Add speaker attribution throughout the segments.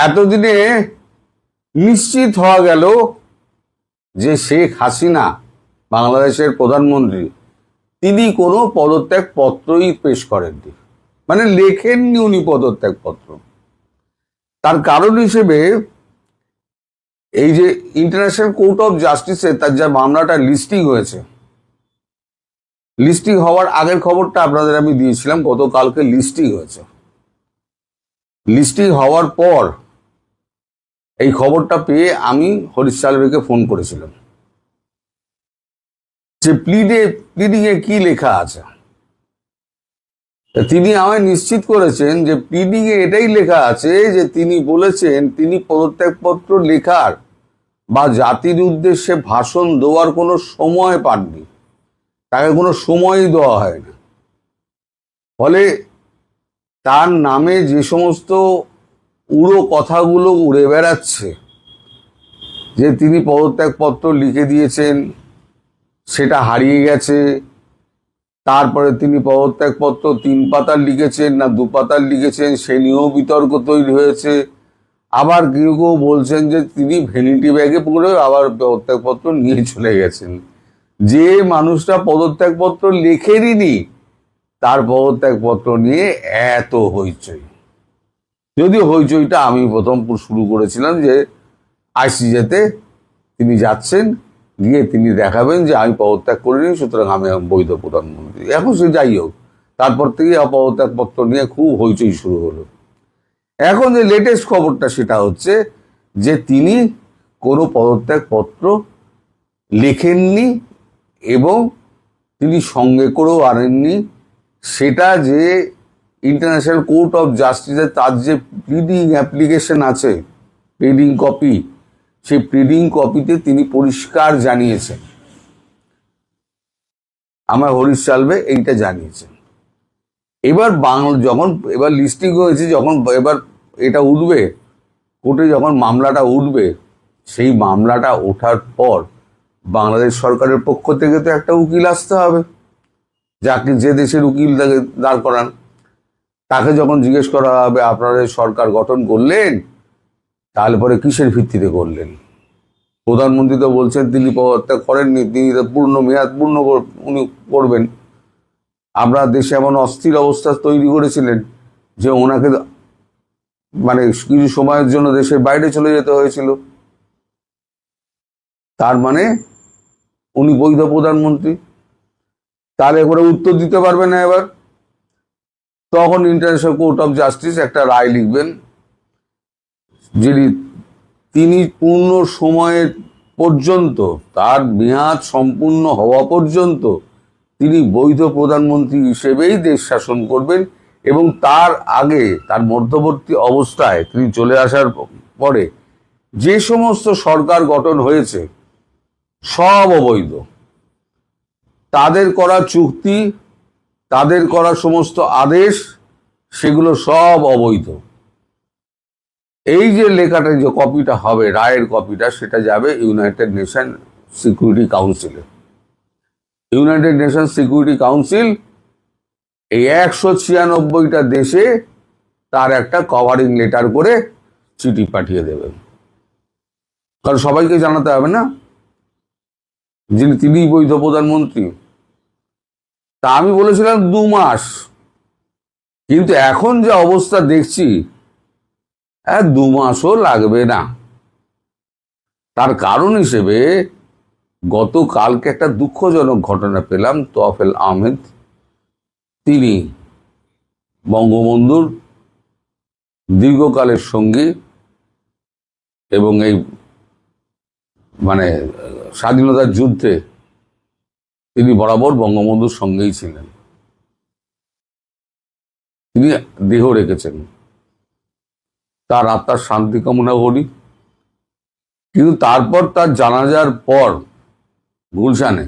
Speaker 1: এতদিনে নিশ্চিত হওয়া গেল যে শেখ হাসিনা বাংলাদেশের প্রধানমন্ত্রী তিনি কোনো পদত্যাগ পত্রই পেশ করেননি, মানে লেখেননি উনি পদত্যাগ পত্র। তার কারণ হিসেবে এই যে ইন্টারন্যাশনাল কোর্ট অফ জাস্টিসে তার যা মামলাটা লিস্টিং হয়েছে, লিস্টিং হওয়ার আগের খবরটা আপনাদের আমি দিয়েছিলাম, গতকালকে লিস্টিং হয়েছে। লিস্টিং হওয়ার পর এই খবরটা পেয়ে আমি হরিশ সালভেকে ফোন করেছিলাম যে প্লিডিং এ কি লেখা আছে। তিনি আমায় নিশ্চিত করেছেন যে প্লিডিং এ এটাই লেখা আছে যে তিনি বলেছেন তিনি পদত্যাগপত্র লেখার বা জাতির উদ্দেশ্যে ভাষণ দেওয়ার কোনো সময় পাননি, তাকে কোনো সময়ই দেওয়া হয় না। ফলে তার নামে যে সমস্ত উড়ো কথাগুলো উড়ে বেড়াচ্ছে যে তিনি পদত্যাগপত্র লিখে দিয়েছেন, সেটা হারিয়ে গেছে। তারপরে তিনি পদত্যাগপত্র 3 পাতার লিখেছেন না 2 পাতার লিখেছেন, সে নিয়েও বিতর্ক তৈরি হয়েছে। আবার কেউ কেউ বলছেন যে তিনি ভ্যানিটি ব্যাগে পড়ে আবার পদত্যাগপত্র নিয়ে চলে গেছেন। যে মানুষটা পদত্যাগপত্র লেখেনি তার পদত্যাগপত্র নিয়ে এত হইচই, যদিও হইচইটা আমি প্রথম শুরু করেছিলাম যে আইসিজেতে তিনি যাচ্ছেন, গিয়ে তিনি দেখাবেন যে আমি পদত্যাগ করিনি, সুতরাং আমি বৈধ প্রধানমন্ত্রী। এখন সে যাই হোক, তারপর থেকে পদত্যাগপত্র নিয়ে খুব হইচই শুরু হলো। এখন যে লেটেস্ট খবরটা সেটা হচ্ছে যে তিনি কোনো পদত্যাগপত্র লেখেননি এবং তিনি সঙ্গে করেও আনেননি। সেটা যে ইন্টারন্যাশনাল কোর্ট অফ জাস্টিসে তার যে প্লিডিং অ্যাপ্লিকেশন আছে, প্লিডিং কপি, সেই প্লিডিং কপিতে তিনি পরিষ্কার জানিয়েছেন, আমার হরিশ সালভে এইটা জানিয়েছেন। এবার যখন এবার লিস্টিং হয়েছে, যখন এবার এটা উঠবে কোর্টে, যখন মামলাটা উঠবে, সেই মামলাটা ওঠার পর বাংলাদেশ সরকারের পক্ষ থেকে তো একটা উকিল আসতে হবে, যাকে যে দেশের উকিল তাকে দাঁড় করান। তাকে যখন জিজ্ঞেস করা হবে আপনারা সরকার গঠন করলেন, তাহলে পরে কিসের ভিত্তিতে করলেন? প্রধানমন্ত্রী তো বলছেন তিনি পদত্যাগ করেননি, তিনি পূর্ণ মেয়াদ পূর্ণ উনি করবেন। আমরা দেশে এমন অস্থির অবস্থা তৈরি করেছিলেন যে ওনাকে মানে কিছু সময়ের জন্য দেশের বাইরে চলে যেতে হয়েছিল। তার মানে উনি বৈধ প্রধানমন্ত্রী, তাহলে এবারে উত্তর দিতে পারবে না। এবার তখন ইন্টারন্যাশনাল কোর্ট অফ জাস্টিস একটা রায় লিখবেন, যিনি তিনি পূর্ণ সময়ের পর্যন্ত, তার মেয়াদ সম্পূর্ণ হওয়া পর্যন্ত তিনি বৈধ প্রধানমন্ত্রী হিসেবেই দেশ শাসন করবেন, এবং তার আগে তার মধ্যবর্তী অবস্থায় তিনি চলে আসার পরে যে সমস্ত সরকার গঠন হয়েছে সব অবৈধ, তাদের করা চুক্তি, তাদের করা সমস্ত আদেশ, সেগুলো সব অবৈধ। এই যে লেখাটা, যে কপিটা হবে, রায়ের কপিটা, সেটা যাবে ইউনাইটেড নেশন সিকিউরিটি কাউন্সিলে। ইউনাইটেড নেশন সিকিউরিটি কাউন্সিল এই 196টা দেশে তার একটা কভারিং লেটার করে চিঠি পাঠিয়ে দেবেন, কারণ সবাইকে জানাতে হবে না যিনি তিনি বৈধ প্রধানমন্ত্রী। তা আমি বলেছিলাম 2 মাস, কিন্তু এখন যে অবস্থা দেখছি 2 মাসও লাগবে না। তার কারণ হিসেবে গতকালকে একটা দুঃখজনক ঘটনা পেলাম। তোয়াফেল আহমেদ, তিনি বঙ্গবন্ধুর দীর্ঘকালের সঙ্গী এবং এই মানে স্বাধীনতার যুদ্ধে তিনি বরাবর বঙ্গবন্ধুর সঙ্গেই ছিলেন, তিনি দেহ রেখেছেন, তার আত্মার শান্তি কামনা করি। কিন্তু তারপর তার জানাজার পর গুলশানে,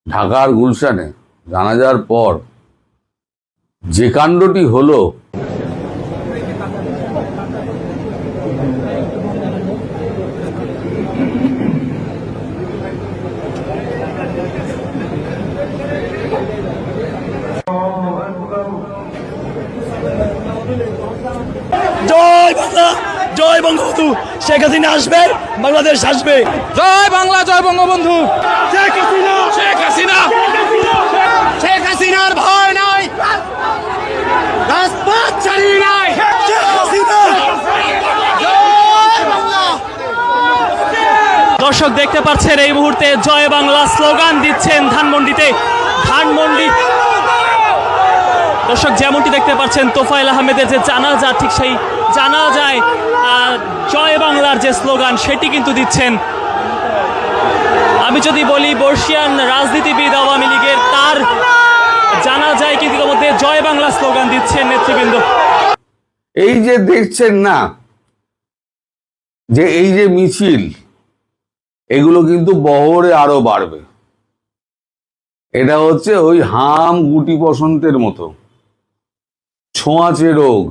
Speaker 1: ঢাকার গুলশানে জানাজার পর যে কাণ্ডটি হলো,
Speaker 2: জয় বাংলা। জয় বঙ্গবন্ধু শেখ হাসিনা আসবে, বাংলাদেশ আসবে।
Speaker 3: জয় বাংলা, জয় বঙ্গবন্ধু।
Speaker 2: শেখ হাসিনা,
Speaker 3: শেখ হাসিনা,
Speaker 2: শেখ হাসিনার ভয় নাই, রাজপথ ছাড়ি নাই। শেখ হাসিনা,
Speaker 4: দর্শক দেখতে পাচ্ছেন এই মুহূর্তে জয় বাংলা স্লোগান দিচ্ছেন ধানমন্ডিতে। দর্শক যেমনটি দেখতে পাচ্ছেন তোফায়েল আহমেদের যে জানাজা, ঠিক সেই জানাজায় জয় বাংলার যে স্লোগান সেটি কিন্তু দিচ্ছেন। আমি যদি বলি বর্ষিয়ান রাজনীতিবিদ আওয়ামী লীগের, তার জানাজায় কিন্তু ইতিমধ্যে জয় বাংলা স্লোগান দিচ্ছেন নেতৃবৃন্দ।
Speaker 1: এই যে দেখছেন না যে এই যে মিছিল, এগুলো কিন্তু বহরে আরো বাড়বে। এটা হচ্ছে ওই হাম গুটি বসন্তের মতো, ছোঁয়াচে রোগ।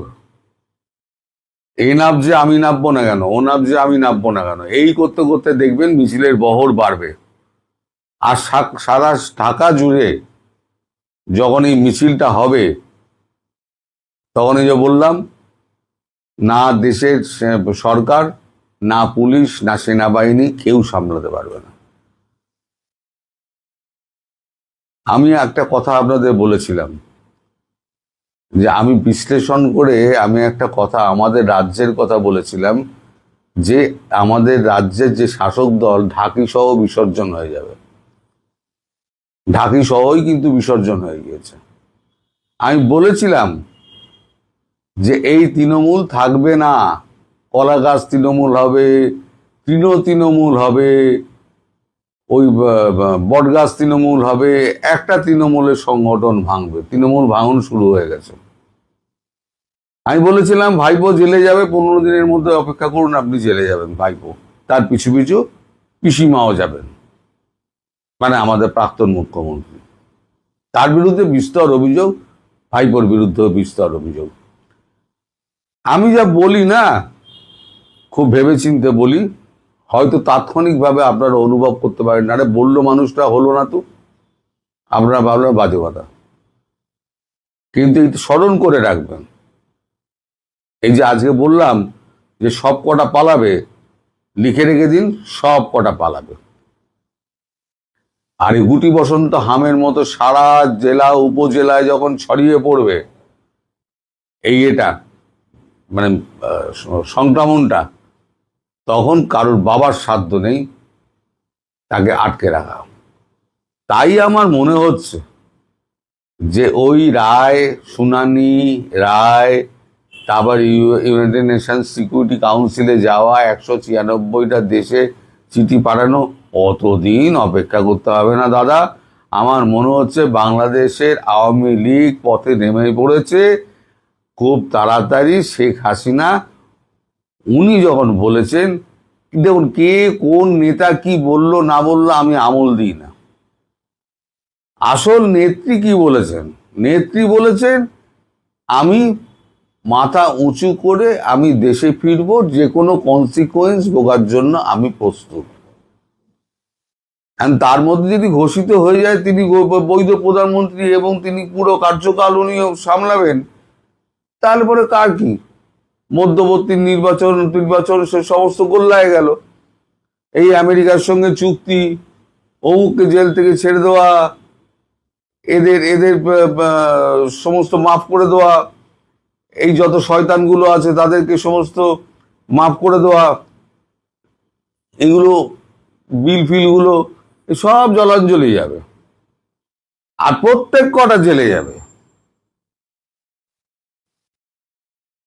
Speaker 1: এ নাবছে আমি নাববো না কেন, ও নাবছে আমি নাববো না কেন, এই করতে করতে দেখবেন মিছিলের বহর বাড়বে। আর সারা ঢাকা জুড়ে যখন এই মিছিলটা হবে, তখনই যে বললাম, না দেশের সরকার, না পুলিশ, না সেনাবাহিনী কেউ সামলাতে পারবে না। আমি একটা কথা আপনাদের বলেছিলাম যে আমি বিশ্লেষণ করে আমি একটা কথা আমাদের রাজ্যের কথা বলেছিলাম যে আমাদের রাজ্যের যে শাসক দল ঢাকি সহ বিসর্জন হয়ে যাবে। ঢাকি সহই কিন্তু বিসর্জন হয়ে গিয়েছে। আমি বলেছিলাম যে এই তৃণমূল থাকবে না, কলা গাছ তৃণমূল হবে, তৃণমূল হবে, ওই বটগাছ তৃণমূল হবে, একটা তৃণমূলের সংগঠন ভাঙবে। তৃণমূল ভাঙন শুরু হয়ে গেছে। আমি বলেছিলাম ভাইপো জেলে যাবে, 15 দিনের মধ্যে অপেক্ষা করুন, আপনি জেলে যাবেন ভাইপো, তার পিছু পিছু পিসিমাও যাবেন, মানে আমাদের প্রাক্তন মুখ্যমন্ত্রী। তার বিরুদ্ধে বিস্তর অভিযোগ, ভাইপোর বিরুদ্ধে বিস্তর অভিযোগ। আমি যা বলি না, খুব ভেবেচিন্তে বলি, হয়তো তাৎক্ষণিকভাবে আপনারা অনুভব করতে পারেন, আরে বললো মানুষটা, হলো না তো, আপনারা ভাবলেন বাজে কথা। কিন্তু এটা স্মরণ করে রাখবেন, এই যে আজকে বললাম যে সব কটা পালাবে, লিখে রেখে দিন, সব কটা পালাবে। আর এই গুটি বসন্ত হামের মতো সারা জেলা উপজেলায় যখন ছড়িয়ে পড়বে এই এটা মানে সংক্রমণটা, তখন কারোর বাবার সাধ্য নেই তাকে আটকে রাখা। তাই আমার মনে হচ্ছে যে ওই রায়, শুনানি রায়, তারপর ইউনাইটেড নেশনস সিকিউরিটি কাউন্সিলে যাওয়া, 196টা দেশে চিঠি পাঠানো, অতদিন অপেক্ষা করতে হবে না দাদা। আমার মনে হচ্ছে বাংলাদেশের আওয়ামী লীগ পথে নেমে পড়েছে খুব তাড়াতাড়ি। শেখ হাসিনা উনি যখন বলেছেন, দেখুন কে কোন নেতা কি বলল না বললো আমি আমল দিই না, আসল নেত্রী কি বলেছেন। নেত্রী বলেছেন আমি মাথা উঁচু করে আমি দেশে ফিরবো, যে কোনো কনসিকুয়েন্স ভোগার জন্য আমি প্রস্তুত। তার মধ্যে যদি ঘোষিত হয়ে যায় তিনি বৈধ প্রধানমন্ত্রী এবং তিনি পুরো কার্যকাল উনি সামলাবেন, তাহলে পরে কার কি, মধ্যবর্তী নির্বাচন সে সমস্ত গোল্লায় গেল। এই আমেরিকার সঙ্গে চুক্তি, অমুককে জেল থেকে ছেড়ে দেওয়া, এদের সমস্ত মাফ করে দেওয়া, এই যত শয়তানগুলো আছে তাদেরকে সমস্ত মাফ করে দেওয়া, এগুলো বিল ফিলগুলো সব জলাঞ্জলি যাবে, আর প্রত্যেক কটা জেলে যাবে।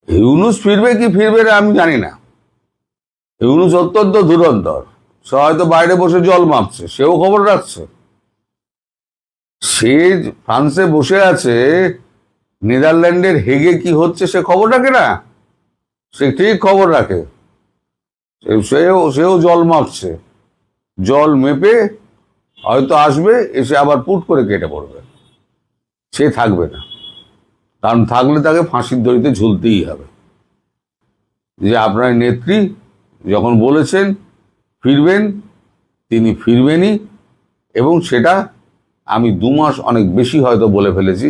Speaker 1: ইউনূস ফিরবে কি ফিরবে না আমি জানি না। ইউনূস অত্যন্ত ধুরন্ধর, সে হয়তো বাইরে বসে জল মাপছে, সেও খবর রাখছে। সে ফ্রান্সে বসে আছে, নেদারল্যান্ডের হেগে কি হচ্ছে সে খবর রাখে না, সে ঠিক খবর রাখে। সেও জল মাপছে, জল মেপে হয়তো আসবে, এসে আবার পুট করে কেটে পড়বে। সে থাকবে না, কারণ থাকলে তাকে ফাঁসির দড়িতে ঝুলতেই হবে। যে আপনার নেত্রী যখন বলেছেন ফিরবেন, তিনি ফিরবেনই। এবং সেটা আমি 2 মাস অনেক বেশি হয়তো বলে ফেলেছি,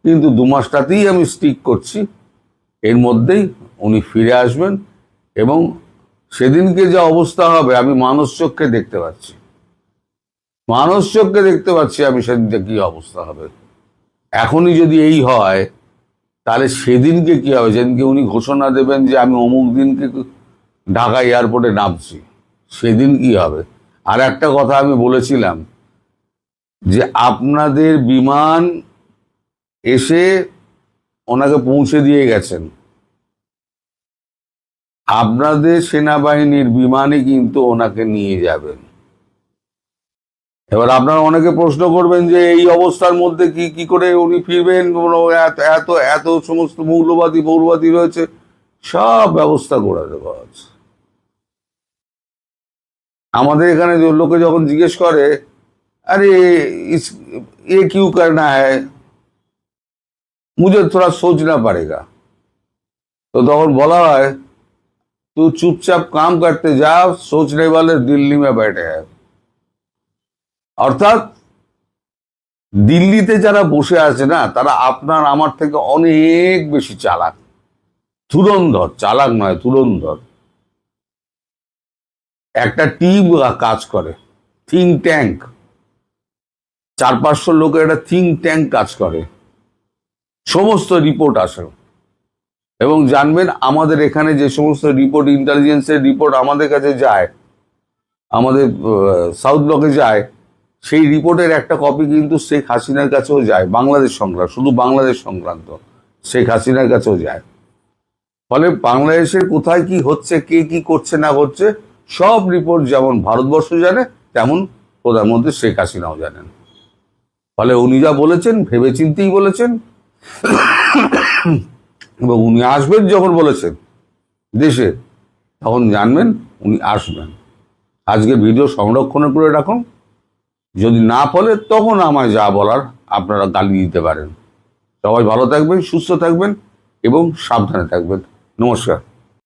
Speaker 1: কিন্তু 2 মাসটাতেই আমি স্টিক করছি। এর মধ্যেই উনি ফিরে আসবেন এবং সেদিনকে যে অবস্থা হবে আমি মানুষ চক্ষে দেখতে পাচ্ছি, আমি সেদিনকে কি অবস্থা হবে। এখনই যদি এই হয় তাহলে সেদিনকে কি হবে, যেদিনকে উনি ঘোষণা দেবেন যে আমি অমুক দিনকে ঢাকা এয়ারপোর্টে নামছি, সেদিন কি হবে। আর একটা কথা আমি বলেছিলাম যে আপনাদের বিমান এসে ওনাকে পৌঁছে দিয়ে গেছেন, আপনাদের সেনাবাহিনীর বিমানে কিন্তু ওনাকে নিয়ে যাবেন। এবার আপনারা অনেকে প্রশ্ন করবেন যে এই অবস্থার মধ্যে কি করে উনি ফিরবেন, এত এত সমস্ত মৌলবাদী রয়েছে, সব ব্যবস্থা করে দেওয়া আছে। আমাদের এখানে লোকে যখন জিজ্ঞেস করে আরে ये क्यों करना है, मुझे थोड़ा सोचना पड़ेगा, तो তখন বলা হয় तू चुपचाप काम करते जा, सोचने वाले दिल्ली में बैठे हैं। অর্থাৎ দিল্লিতে যারা বসে আছে না, তারা আপনার আমার থেকে অনেক বেশি চালাক, ধুরন্ধর, চালাক নয় ধুরন্ধর। একটা টিম কাজ করে, থিঙ্ক ট্যাঙ্ক, 400-500 লোকের একটা থিঙ্ক ট্যাঙ্ক কাজ করে, সমস্ত রিপোর্ট আসে। এবং জানবেন আমাদের এখানে যে সমস্ত রিপোর্ট, ইন্টেলিজেন্সের রিপোর্ট আমাদের কাছে যায়, আমাদের সাউথ ব্লকে যায়, সেই রিপোর্টের একটা কপি কিন্তু শেখ হাসিনার কাছেও যায়। বাংলাদেশ সংক্রান্ত, শুধু বাংলাদেশ সংক্রান্ত, শেখ হাসিনার কাছেও যায়। ফলে বাংলাদেশের কোথায় কি হচ্ছে, কে কি করছে না করছে, সব রিপোর্ট যেমন ভারতবর্ষ জানে, তেমন প্রধানমন্ত্রী শেখ হাসিনাও জানেন। ফলে উনি যা বলেছেন ভেবে চিন্তেই বলেছেন, এবং উনি আসবেন যখন বলেছেন দেশে, তখন জানবেন উনি আসবেন। আজকে ভিডিও সংরক্ষণ করে রাখুন, যদি না ফলে তখন আমায় যা বলার আপনারা গালি দিতে পারেন। সবাই ভালো থাকবেন, সুস্থ থাকবেন এবং সাবধানে থাকবেন। নমস্কার।